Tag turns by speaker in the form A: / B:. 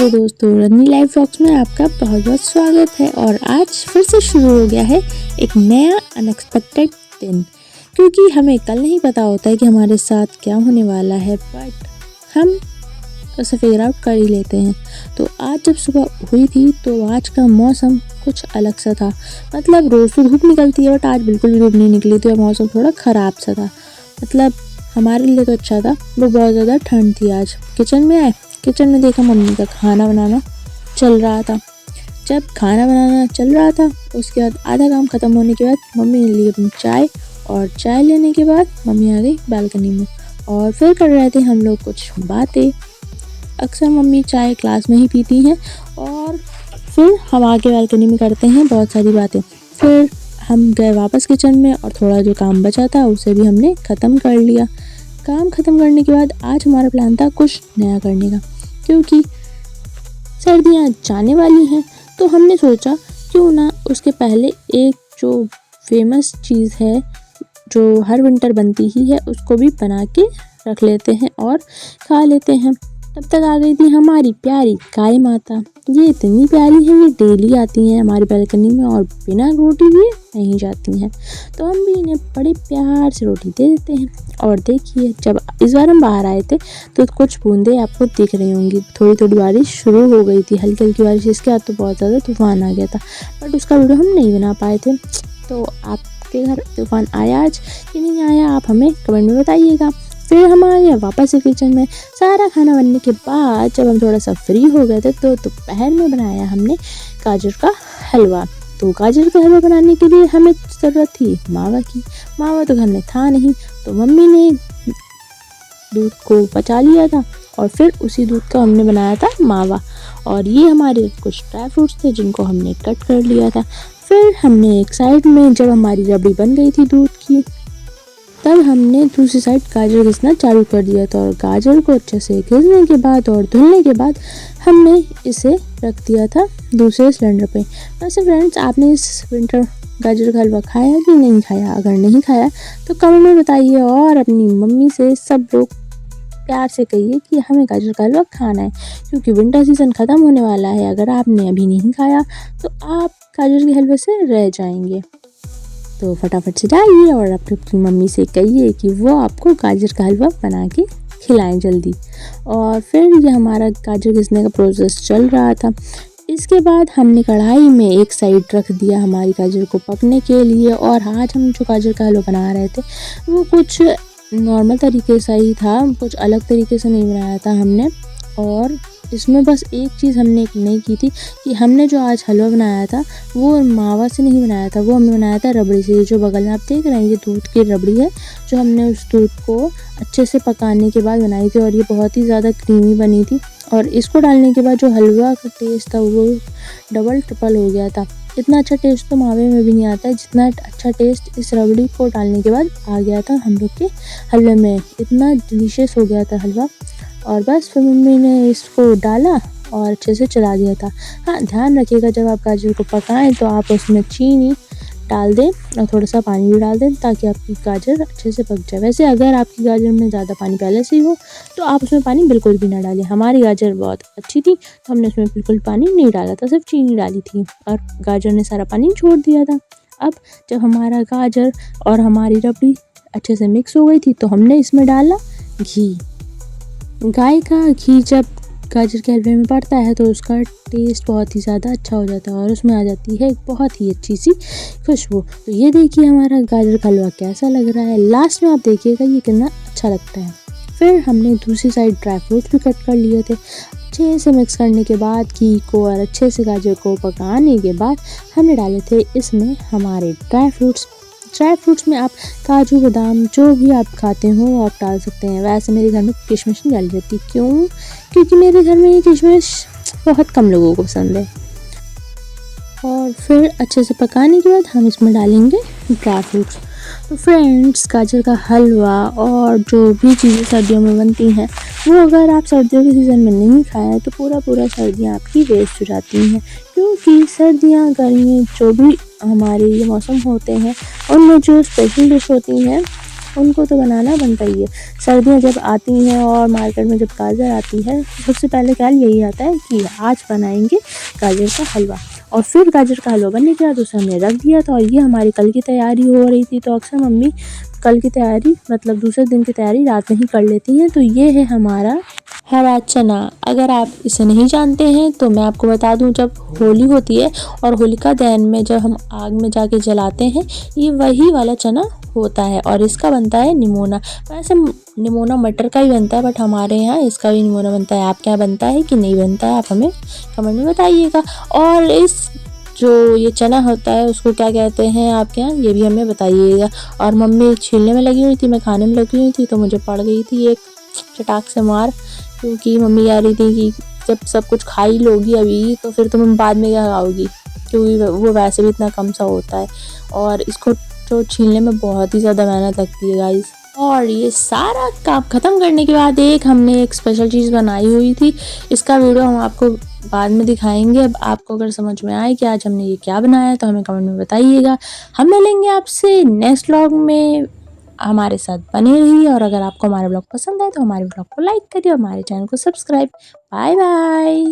A: Hello दोस्तों, runny life vlogs में आपका बहुत बहुत स्वागत है। और आज फिर से शुरू हो गया है एक नया अनएक्सपेक्टेड दिन, क्योंकि हमें कल नहीं पता होता है कि हमारे साथ क्या होने वाला है, बट हम उसे फिगर आउट कर ही लेते हैं। तो आज जब सुबह हुई थी तो आज का मौसम कुछ अलग सा था। मतलब रोज़ तो धूप निकलती है, बट आज बिल्कुल भी धूप नहीं निकली, तो यह मौसम थोड़ा ख़राब सा था। मतलब हमारे लिए तो अच्छा था, वो बहुत ज़्यादा ठंड थी। आज किचन में आए, किचन में देखा मम्मी का खाना बनाना चल रहा था। जब खाना बनाना चल रहा था उसके बाद आधा काम ख़त्म होने के बाद मम्मी ने ली अपनी चाय, और चाय लेने के बाद मम्मी आ गई बालकनी में और फिर कर रहे थे हम लोग कुछ बातें। अक्सर मम्मी चाय क्लास में ही पीती हैं और फिर हम आके बालकनी में करते हैं बहुत सारी बातें। फिर हम गए वापस किचन में और थोड़ा जो काम बचा था उसे भी हमने ख़त्म कर लिया। काम ख़त्म करने के बाद आज हमारा प्लान था कुछ नया करने का, क्योंकि सर्दियाँ जाने वाली हैं। तो हमने सोचा क्यों ना उसके पहले एक जो फेमस चीज़ है जो हर विंटर बनती ही है उसको भी बना के रख लेते हैं और खा लेते हैं। तब तक आ गई थी हमारी प्यारी गाय माता। ये इतनी प्यारी है, ये डेली आती हैं हमारी बालकनी में और बिना रोटी दिए नहीं जाती हैं। तो हम भी इन्हें बड़े प्यार से रोटी दे देते हैं। और देखिए, जब इस बार हम बाहर आए थे तो कुछ बूंदे आपको दिख रही होंगी। थोड़ी थोड़ी बारिश शुरू हो गई थी, हल्की हल्की बारिश। इसके बाद तो बहुत ज़्यादा तूफान आ गया था, बट उसका वीडियो हम नहीं बना पाए थे। तो आपके घर तूफान आया आज कि नहीं आया, आप हमें कमेंट में बताइएगा। फिर हम आ गए वापस से किचन में। सारा खाना बनने के बाद जब हम थोड़ा सा फ्री हो गए थे तो दोपहर में बनाया हमने गाजर का हलवा। तो गाजर का हलवा बनाने के लिए हमें ज़रूरत थी मावा की। मावा तो घर में था नहीं, तो मम्मी ने दूध को पचा लिया था और फिर उसी दूध का हमने बनाया था मावा। और ये हमारे कुछ ड्राई फ्रूट्स थे जिनको हमने कट कर लिया था। फिर हमने एक साइड में, जब हमारी रबड़ी बन गई थी दूध की, तब हमने दूसरी साइड गाजर घिसना चालू कर दिया था। और गाजर को अच्छे से घिसने के बाद और धुलने के बाद हमने इसे रख दिया था दूसरे सिलेंडर पे। वैसे फ्रेंड्स, आपने इस विंटर गाजर का हलवा खाया कि नहीं खाया? अगर नहीं खाया तो कमेंट में बताइए और अपनी मम्मी से सब लोग प्यार से कहिए कि हमें गाजर का हलवा खाना है, क्योंकि विंटर सीज़न ख़त्म होने वाला है। अगर आपने अभी नहीं खाया तो आप गाजर के हलवे से रह जाएंगे। तो फटाफट से जाइए और अपनी मम्मी से कहिए कि वो आपको गाजर का हलवा बना के खिलाएं जल्दी। और फिर ये हमारा गाजर घिसने का प्रोसेस चल रहा था। इसके बाद हमने कढ़ाई में एक साइड रख दिया हमारी गाजर को पकने के लिए। और आज हम जो गाजर का हलवा बना रहे थे वो कुछ नॉर्मल तरीके से ही था, कुछ अलग तरीके से नहीं बनाया था हमने। और इसमें बस एक चीज़ हमने नहीं की थी कि हमने जो आज हलवा बनाया था वो मावा से नहीं बनाया था, वो हमने बनाया था रबड़ी से। ये जो बगल में आप देख रहे हैं ये दूध की रबड़ी है जो हमने उस दूध को अच्छे से पकाने के बाद बनाई थी, और ये बहुत ही ज़्यादा क्रीमी बनी थी। और इसको डालने के बाद जो हलवा का टेस्ट था वो डबल ट्रिपल हो गया था। इतना अच्छा टेस्ट तो मावे में भी नहीं आता है जितना अच्छा टेस्ट इस रबड़ी को डालने के बाद आ गया था हम लोग के हलवे में। इतना डिलीशियस हो गया था हलवा। और बस फिर मम्मी ने इसको डाला और अच्छे से चला दिया था। हाँ, ध्यान रखिएगा जब आप गाजर को पकाएं तो आप उसमें चीनी डाल दें और थोड़ा सा पानी भी डाल दें ताकि आपकी गाजर अच्छे से पक जाए। वैसे अगर आपकी गाजर में ज़्यादा पानी पहले से ही हो तो आप उसमें पानी बिल्कुल भी ना डालें। हमारी गाजर बहुत अच्छी थी तो हमने उसमें बिल्कुल पानी नहीं डाला था, सिर्फ चीनी डाली थी और गाजर ने सारा पानी छोड़ दिया था। अब जब हमारा गाजर और हमारी रबड़ी अच्छे से मिक्स हो गई थी तो हमने इसमें डाला घी। गाय का घी जब गाजर के हलवे में पड़ता है तो उसका टेस्ट बहुत ही ज़्यादा अच्छा हो जाता है और उसमें आ जाती है एक बहुत ही अच्छी सी खुशबू। तो ये देखिए हमारा गाजर का हलवा कैसा लग रहा है। लास्ट में आप देखिएगा ये कितना अच्छा लगता है। फिर हमने दूसरी साइड ड्राई फ्रूट्स भी कट कर लिए थे। अच्छे से मिक्स करने के बाद घी को और अच्छे से गाजर को पकाने के बाद हमने डाले थे इसमें हमारे ड्राई फ्रूट्स। ड्राई फ्रूट्स में आप काजू बादाम जो भी आप खाते हो आप डाल सकते हैं। वैसे मेरे घर में किशमिश नहीं डाली जाती, क्यों? क्योंकि मेरे घर में ये किशमिश बहुत कम लोगों को पसंद है। और फिर अच्छे से पकाने के बाद हम इसमें डालेंगे ड्राई फ्रूट्स। तो फ्रेंड्स, गाजर का हलवा और जो भी चीज़ें सर्दियों में बनती हैं वो अगर आप सर्दियों के सीज़न में नहीं खाएं तो पूरा सर्दियाँ आपकी वेस्ट हो जाती हैं। क्योंकि सर्दियाँ गर्मी जो भी हमारे ये मौसम होते हैं उनमें जो स्पेशल डिश होती हैं उनको तो बनाना बनता ही है। सर्दियाँ जब आती हैं और मार्केट में जब गाजर आती है, सबसे पहले ख्याल यही आता है कि आज बनाएंगे गाजर का हलवा। और फिर गाजर का हलवा बनने के बाद उसे हमने रख दिया था और ये हमारी कल की तैयारी हो रही थी। तो अक्सर मम्मी कल की तैयारी मतलब दूसरे दिन की तैयारी रात में ही कर लेती हैं। तो ये है हमारा हरा चना। अगर आप इसे नहीं जानते हैं तो मैं आपको बता दूं, जब होली होती है और होलिका दहन में जब हम आग में जाके जलाते हैं, ये वही वाला चना होता है और इसका बनता है निमोना। वैसे निमोना मटर का ही बनता है, बट हमारे यहाँ इसका भी निमोना बनता है। आपके यहाँ बनता है कि नहीं बनता है, आप हमें कमेंट में बताइएगा। और इस जो ये चना होता है उसको क्या कहते हैं आपके यहाँ, ये भी हमें बताइएगा। और मम्मी छीलने में लगी हुई थी, मैं खाने में लगी हुई थी, तो मुझे पड़ गई थी एक चटाक से मार, क्योंकि मम्मी कह रही थी कि जब सब कुछ खा ही लोगी अभी तो फिर तुम बाद में क्या खाओगी, क्योंकि वो वैसे भी इतना कम सा होता है और इसको तो छीलने में बहुत ही ज़्यादा मेहनत लगती है गाइस। और ये सारा काम ख़त्म करने के बाद हमने एक स्पेशल चीज़ बनाई हुई थी, इसका वीडियो हम आपको बाद में दिखाएंगे। अब आपको अगर समझ में आए कि आज हमने ये क्या बनाया तो हमें कमेंट में बताइएगा। हम मिलेंगे आपसे नेक्स्ट व्लॉग में, हमारे साथ बने रहिए। और अगर आपको हमारे ब्लॉग पसंद आए तो हमारे ब्लॉग को लाइक करिए और हमारे चैनल को सब्सक्राइब। Bye bye.